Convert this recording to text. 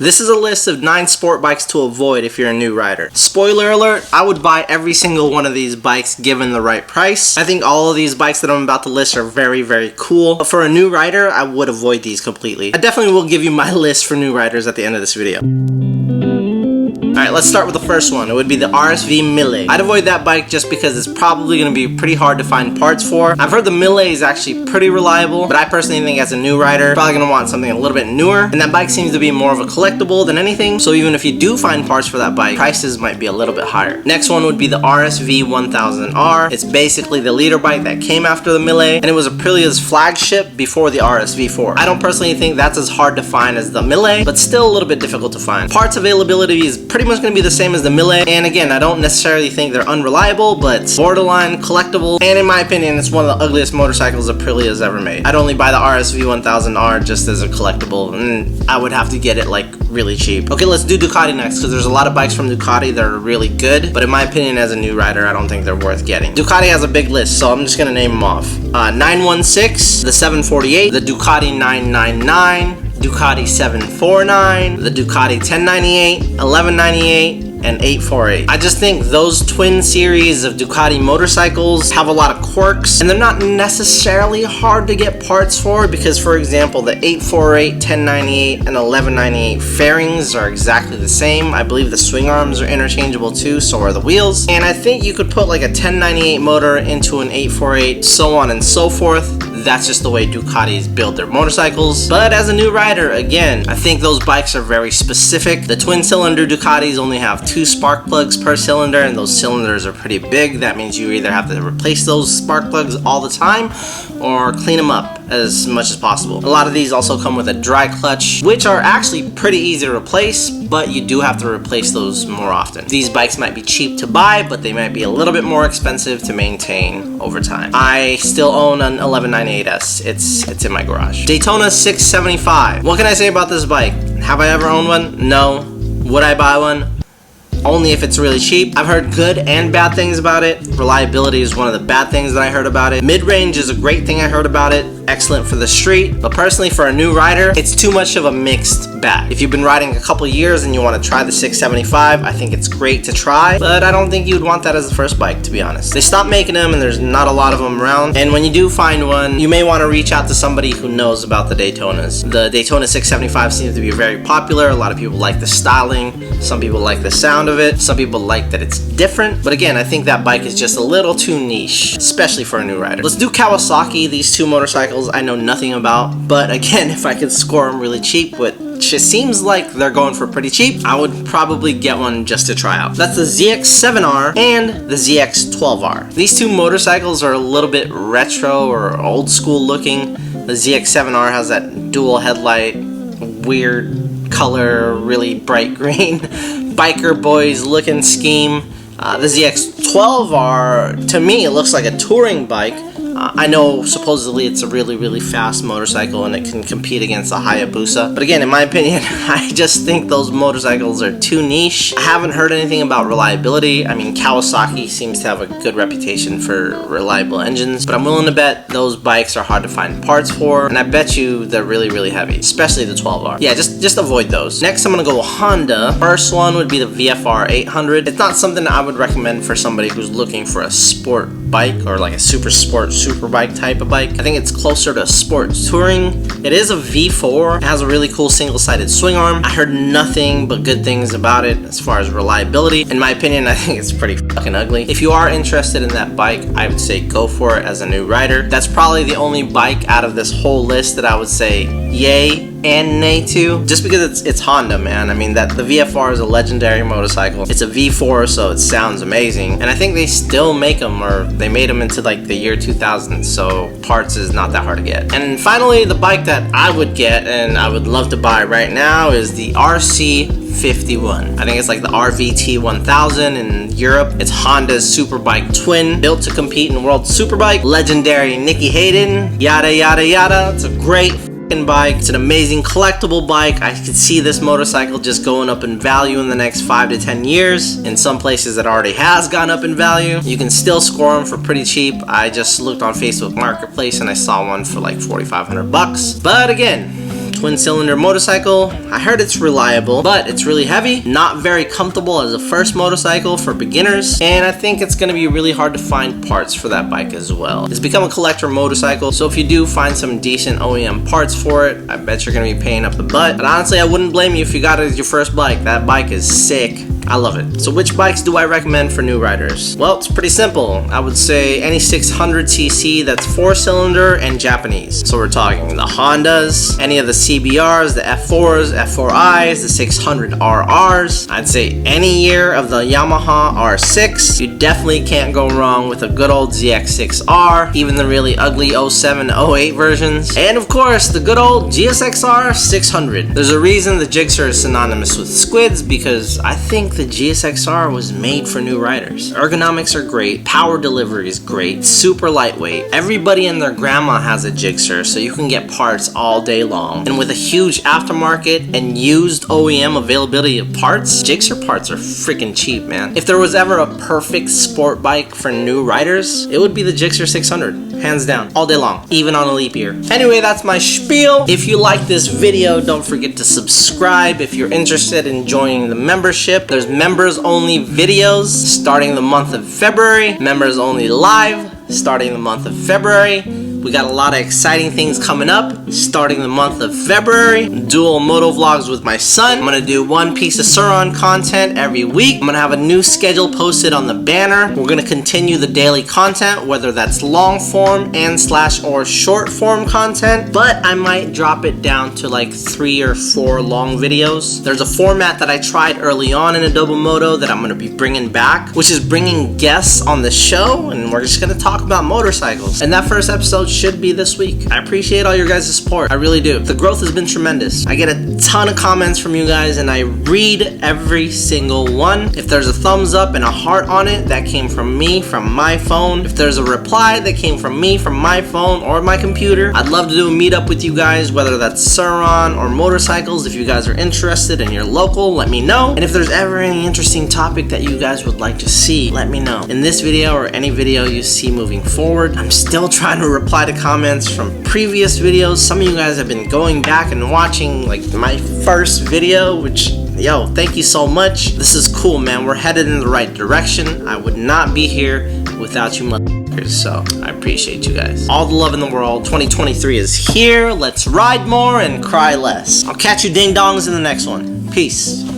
This is a list of 9 sport bikes to avoid if you're a new rider. Spoiler alert, I would buy every single one of these bikes given the right price. I think all of these bikes that I'm about to list are very, very cool. But for a new rider, I would avoid these completely. I definitely will give you my list for new riders at the end of this video. Alright, let's start with the first one. It would be the RSV Mille. I'd avoid that bike just because it's probably going to be pretty hard to find parts for. I've heard the Mille is actually pretty reliable, but I personally think as a new rider, you're probably going to want something a little bit newer. And that bike seems to be more of a collectible than anything, so even if you do find parts for that bike, prices might be a little bit higher. Next one would be the RSV 1000R. It's basically the leader bike that came after the Mille, and it was Aprilia's flagship before the RSV 4. I don't personally think that's as hard to find as the Mille, but still a little bit difficult to find. Parts availability is pretty much going to be the same as the Mille, and again, I don't necessarily think they're unreliable, but borderline collectible, and in my opinion, it's one of the ugliest motorcycles Aprilia's ever made. I'd only buy the RSV 1000R just as a collectible, and I would have to get it like really cheap. Okay, let's do Ducati next, because there's a lot of bikes from Ducati that are really good, but in my opinion, as a new rider, I don't think they're worth getting. Ducati has a big list, so I'm just gonna name them off. 916, the 748, the Ducati 999, Ducati 749, the Ducati 1098, 1198, and 848. I just think those twin series of Ducati motorcycles have a lot of quirks, and they're not necessarily hard to get parts for, because for example, the 848, 1098, and 1198 fairings are exactly the same. I believe the swing arms are interchangeable too, so are the wheels, and I think you could put like a 1098 motor into an 848, so on and so forth. That's just the way Ducatis build their motorcycles. But as a new rider, again, I think those bikes are very specific. The twin cylinder Ducatis only have 2 spark plugs per cylinder, and those cylinders are pretty big. That means you either have to replace those spark plugs all the time or clean them up as much as possible. A lot of these also come with a dry clutch, which are actually pretty easy to replace, but you do have to replace those more often. These bikes might be cheap to buy, but they might be a little bit more expensive to maintain over time. I still own an 1198S. It's in my garage. Daytona 675. What can I say about this bike? Have I ever owned one? No. Would I buy one? Only if it's really cheap. I've heard good and bad things about it. Reliability is one of the bad things that I heard about it. Mid-range is a great thing I heard about it. Excellent for the street, but personally for a new rider, it's too much of a mixed bag. If you've been riding a couple years and you want to try the 675, I think it's great to try, but I don't think you'd want that as the first bike, to be honest. They stopped making them and there's not a lot of them around, and when you do find one, you may want to reach out to somebody who knows about the Daytonas. The Daytona 675 seems to be very popular. A lot of people like the styling, some people like the sound of it, some people like that it's different, but again, I think that bike is just a little too niche, especially for a new rider. Let's do Kawasaki. These two motorcycles I know nothing about, but again, if I could score them really cheap, which it seems like they're going for pretty cheap, I would probably get one just to try out. That's the ZX7R and the ZX12R. These two motorcycles are a little bit retro or old school looking. The ZX7R has that dual headlight, weird color, really bright green, biker boys looking scheme. The ZX12R, to me, it looks like a touring bike. I know supposedly it's a really, really fast motorcycle and it can compete against the Hayabusa. But again, in my opinion, I just think those motorcycles are too niche. I haven't heard anything about reliability. I mean, Kawasaki seems to have a good reputation for reliable engines, but I'm willing to bet those bikes are hard to find parts for, and I bet you they're really, really heavy, especially the 12R. Yeah, just avoid those. Next, I'm gonna go Honda. First one would be the VFR 800. It's not something I would recommend for somebody who's looking for a sport bike or like a super bike type of bike. I think it's closer to sport touring. It is a V4. It has a really cool single-sided swing arm. I heard nothing but good things about it as far as reliability. In my opinion, I think it's pretty fucking ugly. If you are interested in that bike, I would say go for it as a new rider. That's probably the only bike out of this whole list that I would say yay and nay to, just because it's Honda, man. I mean, that the VFR is a legendary motorcycle. It's a V4, so it sounds amazing, and I think they still make them, or they made them into like the year 2000, so parts is not that hard to get. And finally, the bike that I would get and I would love to buy right now is the RC51. I think it's like the RVT 1000 in Europe. It's Honda's superbike twin, built to compete in World Superbike. Legendary Nicky Hayden, yada yada yada. It's a great bike. It's an amazing collectible bike. I could see this motorcycle just going up in value in the next 5 to 10 years. In some places it already has gone up in value. You can still score them for pretty cheap. I just looked on Facebook Marketplace and I saw one for like $4,500. But again, Twin cylinder motorcycle. I heard it's reliable, but it's really heavy, not very comfortable as a first motorcycle for beginners, and I think it's gonna be really hard to find parts for that bike as well. It's become a collector motorcycle, so if you do find some decent OEM parts for it, I bet you're gonna be paying up the butt. But honestly, I wouldn't blame you if you got it as your first bike. That bike is sick. I love it. So which bikes do I recommend for new riders? Well, it's pretty simple. I would say any 600cc that's 4-cylinder and Japanese. So we're talking the Hondas, any of the CBRs, the F4s, F4Is, the 600RRs. I'd say any year of the Yamaha R6. You definitely can't go wrong with a good old ZX6R, even the really ugly 07, 08 versions. And of course, the good old GSXR 600. There's a reason the Gixxer is synonymous with squids, because I think the GSXR was made for new riders. Ergonomics are great, power delivery is great, super lightweight. Everybody and their grandma has a Gixxer, so you can get parts all day long. And with a huge aftermarket and used OEM availability of parts, Gixxer parts are freaking cheap, man. If there was ever a perfect sport bike for new riders, it would be the Gixxer 600, hands down, all day long, even on a leap year. Anyway, that's my spiel. If you like this video, don't forget to subscribe. If you're interested in joining the membership, there's members only videos starting the month of February, members only live starting the month of February. We got a lot of exciting things coming up starting the month of February. Dual moto vlogs with my son. I'm gonna do one piece of Sur-Ron content every week. I'm gonna have a new schedule posted on the banner. We're gonna continue the daily content, whether that's long form and / or short form content, but I might drop it down to like 3 or 4 long videos. There's a format that I tried early on in Adobe Moto that I'm gonna be bringing back, which is bringing guests on the show, and we're just gonna talk about motorcycles. And that first episode should be this week. I appreciate all your guys' support. I really do. The growth has been tremendous. I get a ton of comments from you guys, and I read every single one. If there's a thumbs up and a heart on it, that came from me, from my phone. If there's a reply that came from me, from my phone or my computer, I'd love to do a meetup with you guys, whether that's Sur-Ron or motorcycles. If you guys are interested and you're local, let me know. And if there's ever any interesting topic that you guys would like to see, let me know. In this video or any video you see moving forward, I'm still trying to reply to comments from previous videos. Some of you guys have been going back and watching like my first video, which, yo, thank you so much. This is cool, man. We're headed in the right direction. I would not be here without you motherfuckers, so I appreciate you guys. All the love in the world. 2023 is here. Let's ride more and cry less. I'll catch you ding dongs in the next one. Peace.